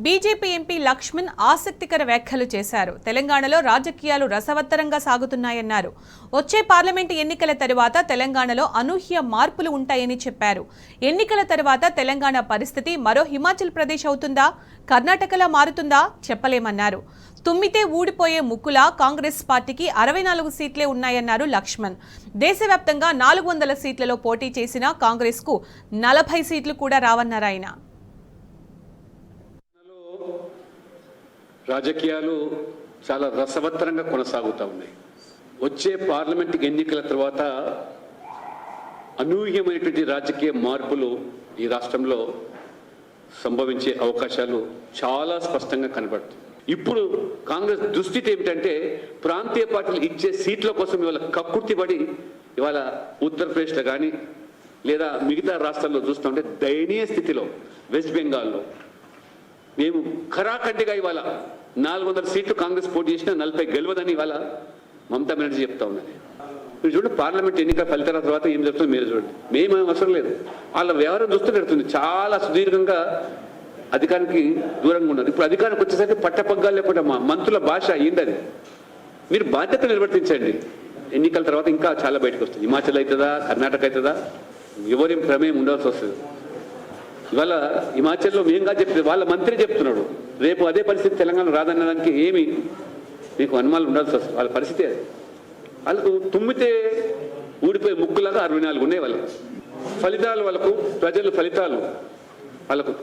BJP MP Laxman ఆసక్తికర వ్యాఖ్యలు చేశారు. తెలంగాణలో రాజకీయాలు రసవత్తరంగా సాగుతున్నాయన్నారు. వచ్చే పార్లమెంటు ఎన్నికల తర్వాత తెలంగాణలో అనూహ్య మార్పులు ఉంటాయని చెప్పారు. ఎన్నికల తర్వాత తెలంగాణ పరిస్థితి మరో హిమాచల్ ప్రదేశ్ అవుతుందా, కర్ణాటకలా మారుతుందా చెప్పలేమన్నారు. తుమ్మితే ఊడిపోయే ముక్కులా కాంగ్రెస్ పార్టీకి 64 సీట్లే ఉన్నాయన్నారు లక్ష్మణ్. దేశవ్యాప్తంగా 400 సీట్లలో పోటీ చేసిన కాంగ్రెస్ కు 40 సీట్లు కూడా రావన్నారు ఆయన. రాజకీయాలు చాలా రసవత్తరంగా కొనసాగుతూ ఉన్నాయి. వచ్చే పార్లమెంట్ ఎన్నికల తర్వాత అనూహ్యమైనటువంటి రాజకీయ మార్పులు ఈ రాష్ట్రంలో సంభవించే అవకాశాలు చాలా స్పష్టంగా కనబడుతుంది. ఇప్పుడు కాంగ్రెస్ దుస్థితి ఏమిటంటే ప్రాంతీయ పార్టీలు ఇచ్చే సీట్ల కోసం ఇవాళ కక్కుర్తిపడి ఇవాళ ఉత్తరప్రదేశ్లో కానీ లేదా మిగతా రాష్ట్రాల్లో చూస్తుంటే దయనీయ స్థితిలో వెస్ట్ బెంగాల్లో మేము ఖరాఖండిగా ఇవాళ 400 సీట్లు కాంగ్రెస్ పోటీ చేసినా 40 గెలవదని ఇవాళ మమతా బెనర్జీ చెప్తా ఉన్నది. మీరు చూడండి, పార్లమెంట్ ఎన్నికల ఫలితాల తర్వాత ఏం జరుగుతుంది మీరు చూడండి. మేమేం అవసరం లేదు, వాళ్ళ వ్యవహారం చూస్తూ పెడుతుంది. చాలా సుదీర్ఘంగా అధికారానికి దూరంగా ఉన్నారు. ఇప్పుడు అధికారానికి వచ్చేసరికి పట్టపగ్గాలు లేకుండా మా మంత్రుల భాష అయ్యింది. మీరు బాధ్యత నిర్వర్తించండి. ఎన్నికల తర్వాత ఇంకా చాలా బయటకు వస్తుంది. హిమాచల్ అవుతుందా, కర్ణాటక అవుతుందా, ఎవరేం ప్రమేయం ఉండాల్సి వస్తుంది. ఇవాళ హిమాచల్లో మేంగా చెప్తే వాళ్ళ మంత్రి చెప్తున్నాడు, రేపు అదే పరిస్థితి తెలంగాణ రాదన్నదానికి ఏమి మీకు అనుమానాలు ఉండాల్సి వస్తుంది. వాళ్ళ పరిస్థితి అది. వాళ్ళకు తుమ్మితే ఊడిపోయే ముక్కులాగా 64 ఉన్నాయి. వాళ్ళకి ఫలితాలు, వాళ్ళకు ప్రజలు ఫలితాలు వాళ్ళకు